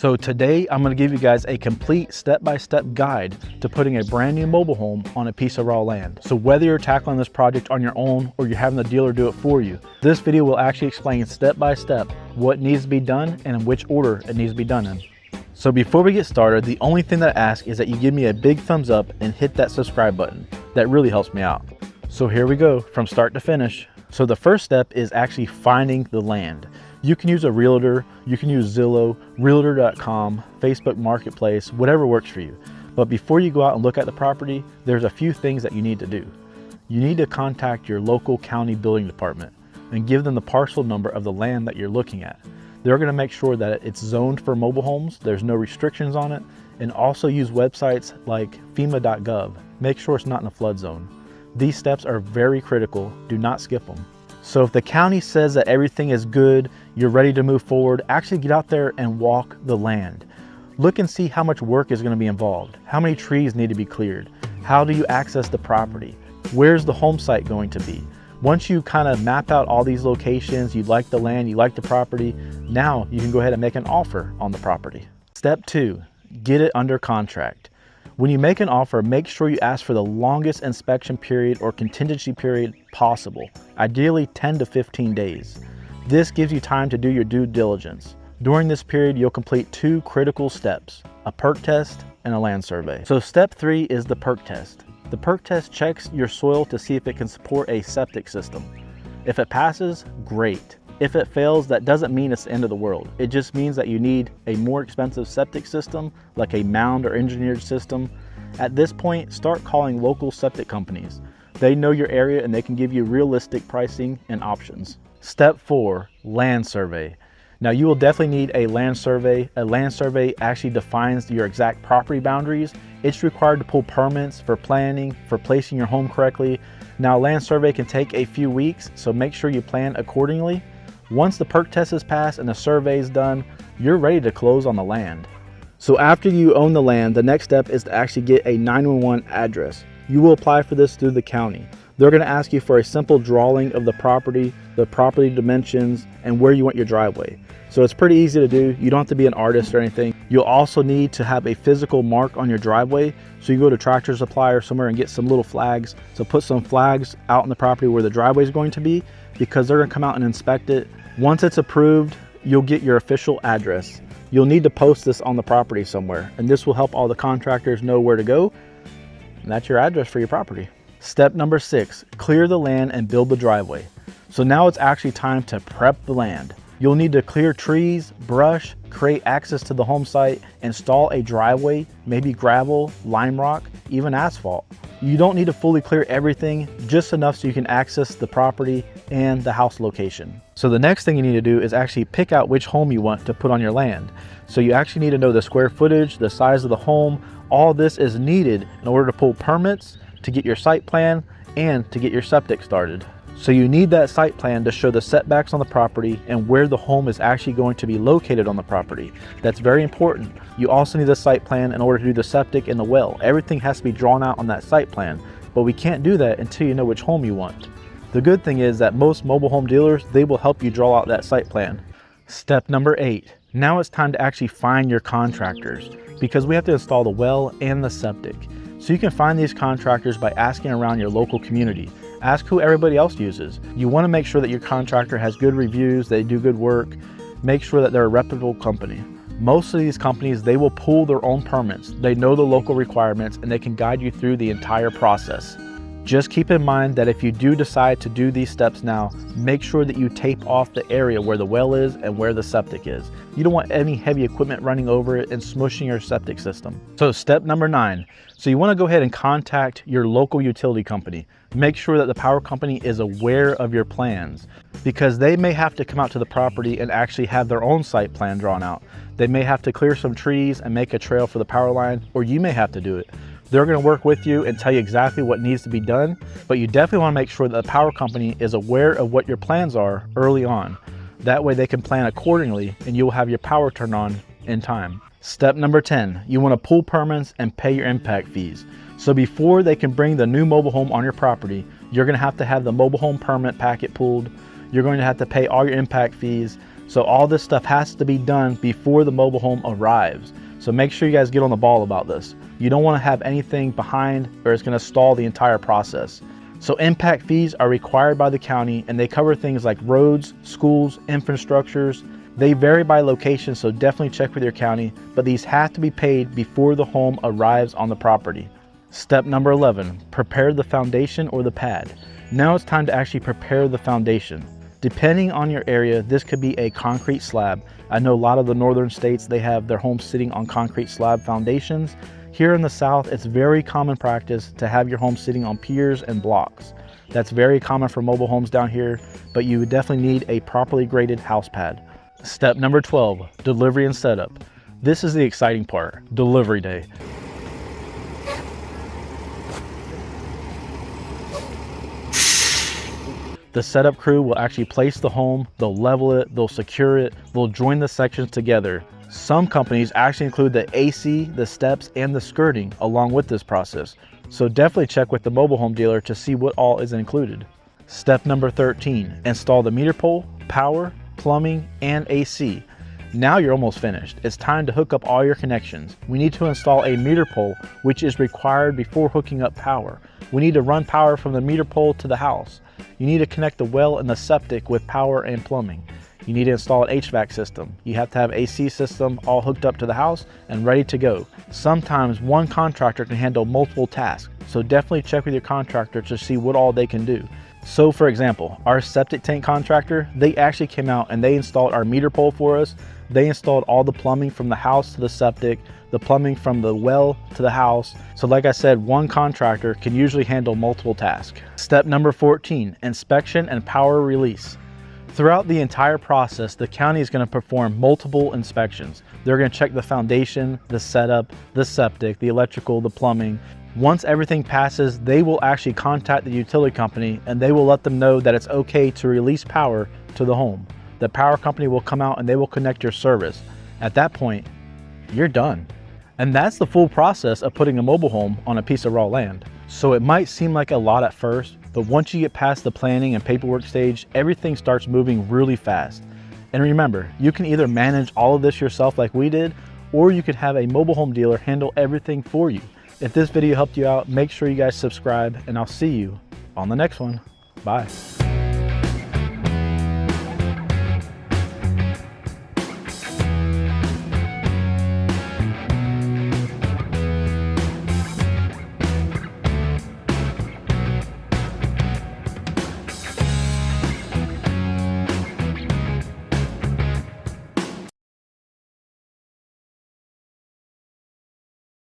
So today I'm going to give you guys a complete step-by-step guide to putting a brand new mobile home on a piece of raw land. So whether you're tackling this project on your own or you're having the dealer do it for you, this video will actually explain step-by-step what needs to be done and in which order it needs to be done in. So before we get started, the only thing that I ask is that you give me a big thumbs up and hit that subscribe button. That really helps me out. So here we go from start to finish. So the first step is actually finding the land. You can use a realtor, you can use Zillow, realtor.com, Facebook Marketplace, whatever works for you. But before you go out and look at the property, there's a few things that you need to do. You need to contact your local county building department and give them the parcel number of the land that you're looking at. They're going to make sure that it's zoned for mobile homes, there's no restrictions on it, and also use websites like FEMA.gov. Make sure it's not in a flood zone. These steps are very critical. Do not skip them. So if the county says that everything is good, you're ready to move forward, actually get out there and walk the land. Look and see how much work is going to be involved. How many trees need to be cleared? How do you access the property? Where's the home site going to be? Once you kind of map out all these locations, you like the land, you like the property, now you can go ahead and make an offer on the property. Step 2, get it under contract. When you make an offer, make sure you ask for the longest inspection period or contingency period possible, ideally 10 to 15 days. This gives you time to do your due diligence. During this period, you'll complete 2 critical steps, a PERT test and a land survey. So step 3 is the PERT test. The PERT test checks your soil to see if it can support a septic system. If it passes, great. If it fails, that doesn't mean it's the end of the world. It just means that you need a more expensive septic system, like a mound or engineered system. At this point, start calling local septic companies. They know your area and they can give you realistic pricing and options. Step 4, land survey. Now you will definitely need a land survey. A land survey actually defines your exact property boundaries. It's required to pull permits for planning, for placing your home correctly. Now a land survey can take a few weeks, so make sure you plan accordingly. Once the PERT test is passed and the survey is done, you're ready to close on the land. So after you own the land, the next step is to actually get a 911 address. You will apply for this through the county. They're going to ask you for a simple drawing of the property dimensions, and where you want your driveway. So it's pretty easy to do. You don't have to be an artist or anything. You'll also need to have a physical mark on your driveway. So you go to Tractor Supply or somewhere and get some little flags. So put some flags out in the property where the driveway is going to be, because they're going to come out and inspect it. Once it's approved, you'll get your official address. You'll need to post this on the property somewhere, and this will help all the contractors know where to go. And that's your address for your property. Step number 6, clear the land and build the driveway. So now it's actually time to prep the land. You'll need to clear trees, brush, create access to the home site, install a driveway, maybe gravel, lime rock, even asphalt. You don't need to fully clear everything, just enough so you can access the property and the house location. So the next thing you need to do is actually pick out which home you want to put on your land. So you actually need to know the square footage, the size of the home. All this is needed in order to pull permits, to get your site plan, and to get your septic started. So you need that site plan to show the setbacks on the property and where the home is actually going to be located on the property. That's very important. You also need the site plan in order to do the septic and the well. Everything has to be drawn out on that site plan, but we can't do that until you know which home you want. The good thing is that most mobile home dealers, they will help you draw out that site plan. Step number 8. Now it's time to actually find your contractors, because we have to install the well and the septic. So you can find these contractors by asking around your local community. Ask who everybody else uses. You want to make sure that your contractor has good reviews, they do good work. Make sure that they're a reputable company. Most of these companies, they will pull their own permits. They know the local requirements and they can guide you through the entire process. Just keep in mind that if you do decide to do these steps now, make sure that you tape off the area where the well is and where the septic is. You don't want any heavy equipment running over it and smushing your septic system. So step number 9. So you want to go ahead and contact your local utility company. Make sure that the power company is aware of your plans, because they may have to come out to the property and actually have their own site plan drawn out. They may have to clear some trees and make a trail for the power line, or you may have to do it. They're going to work with you and tell you exactly what needs to be done, but you definitely want to make sure that the power company is aware of what your plans are early on. That way they can plan accordingly and you'll have your power turned on in time. Step number 10, you want to pull permits and pay your impact fees. So before they can bring the new mobile home on your property, you're going to have the mobile home permit packet pulled. You're going to have to pay all your impact fees. So all this stuff has to be done before the mobile home arrives. So make sure you guys get on the ball about this. You don't want to have anything behind or it's going to stall the entire process. So impact fees are required by the county, and they cover things like roads, schools, infrastructures. They vary by location, so definitely check with your county, but these have to be paid before the home arrives on the property. Step number 11, prepare the foundation or the pad. Now it's time to actually prepare the foundation. Depending on your area, this could be a concrete slab. I know a lot of the northern states, they have their homes sitting on concrete slab foundations. Here in the South, it's very common practice to have your home sitting on piers and blocks. That's very common for mobile homes down here, but you would definitely need a properly graded house pad. Step number 12, delivery and setup. This is the exciting part, delivery day. The setup crew will actually place the home, they'll level it, they'll secure it, they'll join the sections together. Some companies actually include the AC, the steps, and the skirting along with this process. So definitely check with the mobile home dealer to see what all is included. Step number 13, install the meter pole, power, plumbing, and AC. Now you're almost finished. It's time to hook up all your connections. We need to install a meter pole, which is required before hooking up power. We need to run power from the meter pole to the house. You need to connect the well and the septic with power and plumbing. You need to install an HVAC system. You have to have AC system all hooked up to the house and ready to go. Sometimes one contractor can handle multiple tasks, so definitely check with your contractor to see what all they can do. So for example, our septic tank contractor, they actually came out and they installed our meter pole for us. They installed all the plumbing from the house to the septic, the plumbing from the well to the house. So like I said, one contractor can usually handle multiple tasks. Step number 14, inspection and power release. Throughout the entire process, the county is going to perform multiple inspections. They're going to check the foundation, the setup, the septic, the electrical, the plumbing. Once everything passes, they will actually contact the utility company and they will let them know that it's okay to release power to the home. The power company will come out and they will connect your service. At that point, you're done. And that's the full process of putting a mobile home on a piece of raw land. So it might seem like a lot at first, but once you get past the planning and paperwork stage, everything starts moving really fast. And remember, you can either manage all of this yourself like we did, or you could have a mobile home dealer handle everything for you. If this video helped you out, make sure you guys subscribe, and I'll see you on the next one. Bye.